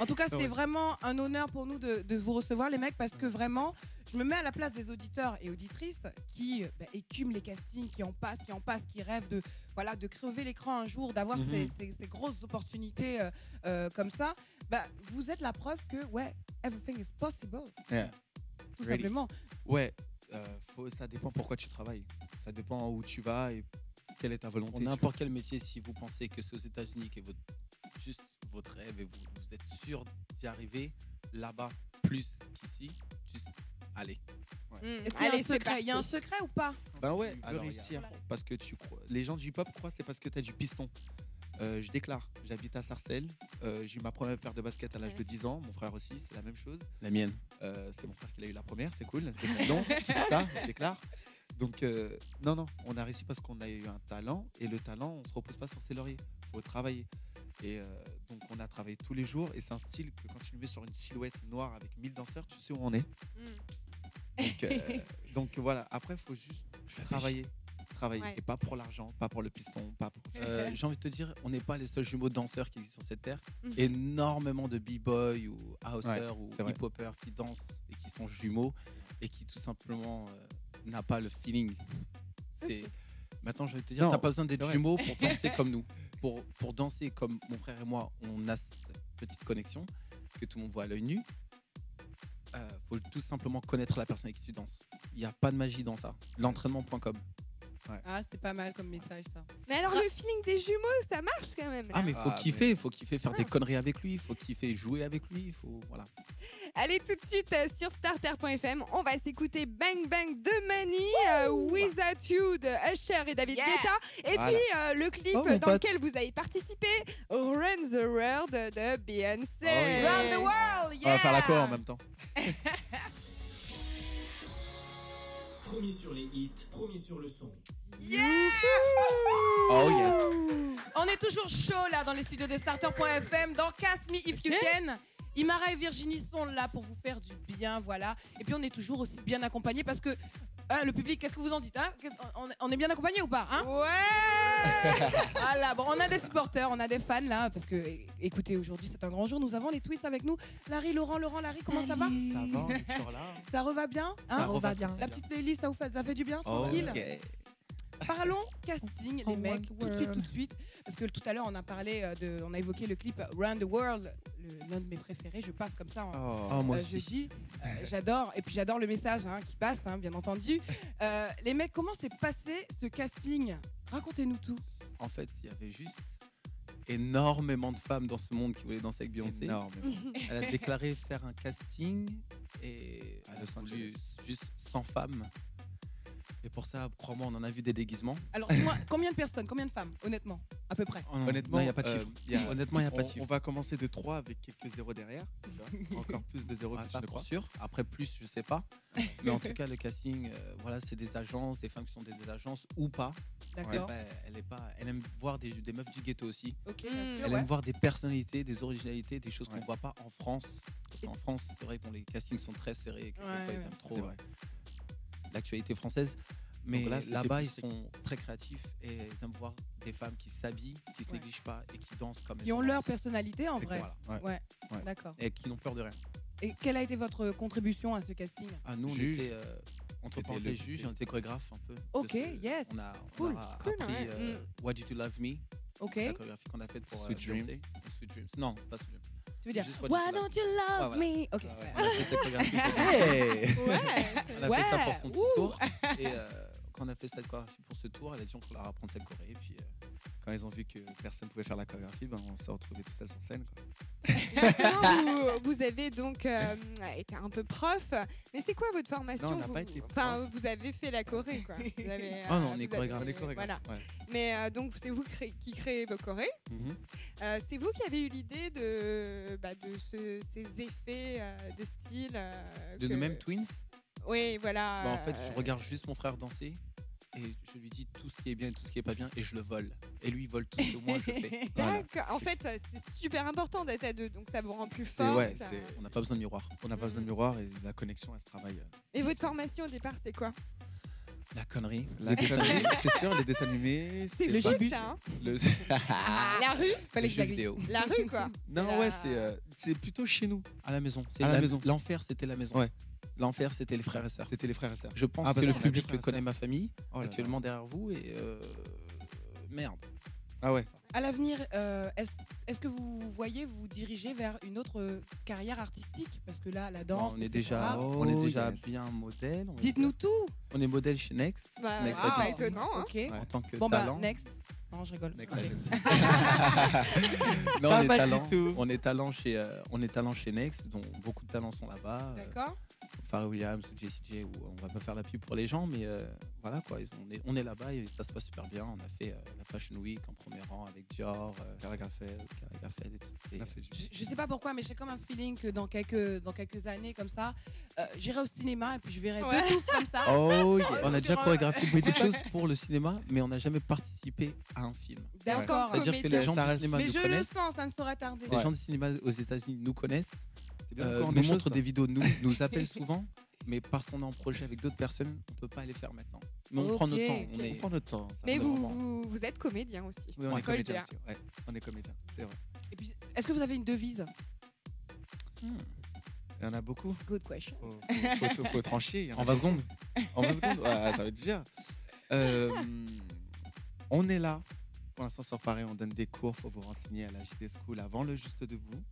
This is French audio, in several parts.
En tout cas, c'est vraiment un honneur pour nous de vous recevoir, les mecs, parce que vraiment, je me mets à la place des auditeurs et auditrices qui écument les castings, qui en passent, qui rêvent de crever l'écran un jour, d'avoir ces grosses opportunités comme ça. Vous êtes la preuve que, everything is possible. Yeah. Tout simplement. Ouais, ça dépend pourquoi tu travailles. Ça dépend où tu vas et quelle est ta volonté. Pour n'importe quel métier, si vous pensez que c'est aux États-Unis qui est juste votre rêve et vous êtes sûr d'y arriver là-bas plus qu'ici, juste allez. Ouais. Est-ce qu'il y a un secret? Il y a un secret ou pas? Ben ouais, tu veux réussir. Parce que les gens du hip-hop croient c'est parce que tu as du piston. Je déclare, j'habite à Sarcelles. J'ai eu ma première paire de baskets à l'âge de 10 ans. Mon frère aussi, c'est la même chose. La mienne. C'est mon frère qui l'a eu la première, c'est cool. Donc, star, je déclare. Donc, non, on a réussi parce qu'on a eu un talent. Et le talent, on ne se repose pas sur ses lauriers. Il faut travailler. Et donc, on a travaillé tous les jours. Et c'est un style que quand tu le mets sur une silhouette noire avec 1000 danseurs, tu sais où on est. Donc voilà, après, il faut juste travailler. Et pas pour l'argent, pas pour le piston, pas pour... J'ai envie de te dire, on n'est pas les seuls jumeaux danseurs qui existent sur cette terre. Énormément de b-boys ou housers ou hip-hoppers qui dansent et qui sont jumeaux et qui tout simplement n'a pas le feeling. Maintenant, j'ai envie de te dire, tu n'as pas besoin d'être jumeaux pour danser comme nous. Pour danser comme mon frère et moi, on a cette petite connexion que tout le monde voit à l'œil nu. Faut tout simplement connaître la personne avec qui tu danses. Il n'y a pas de magie dans ça. L'entraînement.com. Ouais. Ah, c'est pas mal comme message, ça. Mais alors, le feeling des jumeaux, ça marche quand même. Là. Ah, mais faut kiffer, faut kiffer faire des conneries avec lui, faut kiffer jouer avec lui, voilà. Allez, tout de suite sur starter.fm, on va s'écouter Bang Bang de Mani, Without You de Usher et David Guetta, et puis le clip dans lequel vous avez participé, Run the World de Beyoncé. Run the World, On va faire la choré en même temps. Premier sur les hits, premier sur le son. Yeah! Oh yes. On est toujours chaud là dans les studios de starter.fm dans Cast Me If You Can. Imara et Virginie sont là pour vous faire du bien, voilà. Et puis on est toujours aussi bien accompagnés parce que le public, qu'est-ce que vous en dites hein? On est bien accompagnés ou pas hein? Ouais. Voilà, bon, on a des supporters, on a des fans là parce que écoutez, aujourd'hui c'est un grand jour. Nous avons les Twists avec nous. Larry, Laurent, Larry, comment ça va? Ça va, on est toujours là. Ça reva bien hein? Ça reva bien. La petite playlist, ça vous fait du bien? Tranquille. Okay. Parlons casting, les mecs, tout de suite. Parce que tout à l'heure, on a parlé on a évoqué le clip Run the World, l'un de mes préférés. Je passe comme ça. Moi aussi. Je dis, j'adore. Et puis j'adore le message qui passe, bien entendu. Les mecs, comment s'est passé ce casting? Racontez-nous tout. En fait, il y avait juste énormément de femmes dans ce monde qui voulaient danser avec Beyoncé. Énormément. Elle a déclaré faire un casting et à Los Angeles. Juste 100 femmes. Et pour ça, crois-moi, on en a vu des déguisements. Alors, dis-moi, combien de personnes, combien de femmes, honnêtement, à peu près? Honnêtement, il n'y a pas de chiffre. Honnêtement, il n'y a pas de chiffre. On va commencer de 3 avec quelques zéros derrière. Encore plus de zéros que ça, je pour crois. sûr. Après, plus, je ne sais pas. Mais en tout cas, le casting, voilà, c'est des agences, des femmes qui sont des agences ou pas. D'accord. Elle aime voir des meufs du ghetto aussi. Ok, elle aime voir des personnalités, des originalités, des choses qu'on ne voit pas en France. Parce qu'en France, c'est vrai que les castings sont très serrés et que ils aiment trop l'actualité française. Mais là-bas, ils sont très créatifs et ils aiment voir des femmes qui s'habillent, qui se négligent pas et qui dansent comme elles qui ont leur personnalité en vrai. Voilà. Ouais. D'accord. Et qui n'ont peur de rien. Et quelle a été votre contribution à ce casting? Nous, on était juges et on était chorégraphes un peu. Ok, yes. On a appris Why Did You Love Me? Ok. La chorégraphie qu'on a faite pour Sweet Dreams. Sweet Dreams. Non, pas Sweet Dreams. Tu veux dire Why Don't You Love Me? Ok. On a fait cette chorégraphie. On a fait ça pour son petit tour. Et quand on a fait cette chorégraphie pour ce tour, elle a dit qu'on leur apprendre cette choré. Et puis, quand ils ont vu que personne ne pouvait faire la chorégraphie, on s'est retrouvés tout seuls sur scène. Quoi. vous avez donc été un peu prof, mais c'est quoi votre formation? Non, on n'a pas été prof. Enfin, vous avez fait la choré, quoi. Vous avez, non, on est chorégraphe. Voilà. Ouais. Mais donc, c'est vous qui créez vos chorés. C'est vous qui avez eu l'idée de ces effets de style. De nous-mêmes Twins? Oui, voilà. En fait, je regarde juste mon frère danser et je lui dis tout ce qui est bien et tout ce qui est pas bien et je le vole. Et lui, il vole tout ce que moi je fais. D'accord. Voilà. En fait, c'est super important d'être à deux, donc ça vous rend plus fort. On n'a pas besoin de miroir. On n'a pas besoin de miroir et la connexion, elle se travaille. Et votre formation au départ, c'est quoi? La connerie. La connerie, c'est sûr, les dessins animés. C'est le fou, gibus. ça, hein. La rue, fallait Les que je la jeux glisse. vidéo. La rue, quoi. Non, ouais, c'est plutôt chez nous. À la maison. À la maison. L'enfer, c'était la maison. Ouais. L'enfer, c'était les frères et sœurs. C'était les frères et sœurs. Je pense Ah, que parce le qu'on a public des frères et connaît sœurs. ma famille Oh là là. actuellement derrière vous et merde. Ah ouais. À l'avenir, est-ce que vous voyez vous diriger vers une autre carrière artistique? Parce que là, la danse, on est etc. déjà yes. bien modèle. Dites-nous tout. On est modèle chez Next. Bah, Next c'est pas Agency. étonnant, hein. Ok. En tant que Bon talent. bah, next. Non, je rigole. Next Ok. Agency. Non, Pas on est mal talent. du tout. On est talent chez Next, dont beaucoup de talents sont là-bas. D'accord. Pharrell Williams ou Jessie J, où on va pas faire la pub pour les gens, mais voilà quoi, on est là-bas et ça se passe super bien. On a fait la Fashion Week en premier rang avec Dior, Carré Graffel. Carré Graffel et tout. On a fait du- Je sais pas pourquoi, mais j'ai comme un feeling que dans quelques années comme ça, j'irai au cinéma et puis je verrai Ouais. deux touffes comme ça. Oh, yeah. On a déjà Sur un- chorégraphié beaucoup de choses pour le cinéma, mais on n'a jamais participé à un film. D'accord. C'est-à-dire que les gens Ça du reste- cinéma Mais nous je le connaissent. sens, ça ne saurait tarder. Les gens du cinéma aux États-Unis nous connaissent, C'est bien encore nous des choses, montrent ça. des vidéos, nous appellent souvent, mais parce qu'on est en projet avec d'autres personnes, on peut pas les faire maintenant. Mais on Ok, prend notre temps. ok. On On est... prend notre temps. ça, Mais vraiment. vous êtes comédien aussi. Oui, on Ouais. est Faut le comédien dire. aussi. Ouais, on est comédien, c'est vrai. Et puis, est-ce que vous avez une devise? Il y en a beaucoup. Good question. Faut trancher. il y en a En 20 beaucoup. secondes. En 20 secondes, ouais, ça veut dire. On est là. Pour l'instant, sur Paris, on donne des cours. Il faut vous renseigner à la JD School avant le Juste Debout.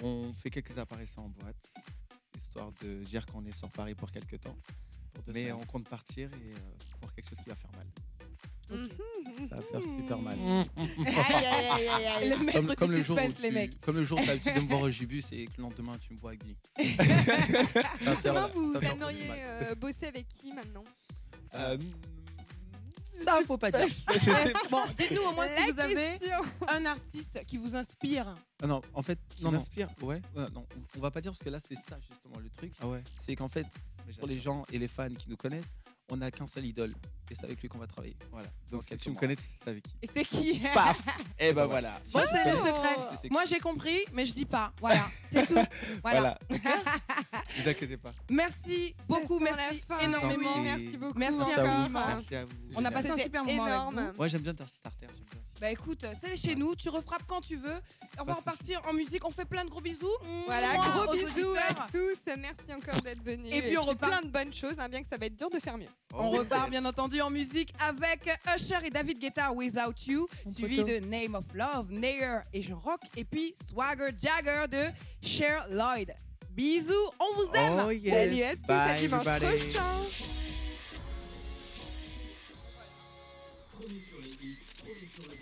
On fait quelques apparitions en boîte, histoire de dire qu'on est sur Paris pour quelques temps. Mais on compte partir et pour quelque chose qui va faire mal. Ça va faire super mal. Aïe, aïe, aïe, aïe, aïe. Le maître Comme du le jour où suspense, les mecs. comme le jour où tu as l'habitude de me voir au Gibus et que le lendemain tu me vois avec lui. Justement, vous Ça fait aimeriez mal. bosser avec qui maintenant? Ça, faut pas dire. Je sais Bon, dites-nous au moins si La vous avez question. un artiste qui vous inspire. Ah non, en fait, qui non, m'inspire. Ouais. non, on va pas dire parce que là c'est ça justement le truc. Ah ouais. C'est qu'en fait, Mais pour les gens et les fans qui nous connaissent, on n'a qu'un seul idole et c'est avec lui qu'on va travailler. Voilà. Donc, Donc si quelques tu me mois. connais, tu sais c'est avec qui. Et c'est qui? Paf. Et ben voilà. Moi, c'est le Oh. secret. C'est Moi, j'ai compris, mais je dis pas. Voilà, c'est tout. Voilà. Ne vous inquiétez pas. Merci beaucoup, Ça sent la merci fin. énormément. Oui, Merci beaucoup. Merci à encore. vous. Merci à vous. On a Génial. passé un C'était super moment énorme. avec vous. Moi, j'aime bien ta starter. J'aime bien aussi. Bah écoute, c'est chez nous, tu refrappes quand tu veux. On va Pas de repartir en musique, on fait plein de gros bisous. Voilà, Mouah, gros aux bisous à auditeurs. tous. Merci encore d'être venus. Et puis on repart. plein de bonnes choses, hein, bien que ça va être dur de faire mieux. On repart bien entendu en musique avec Usher et David Guetta, Without You, suivi de Name of Love, Nair et Jean Rock, et puis Swagger Jagger de Cher Lloyd. Bisous, on vous aime. Oh yes. Salut à tous, à Bye dimanche everybody. prochain. Promis sur les hits, promis sur le son.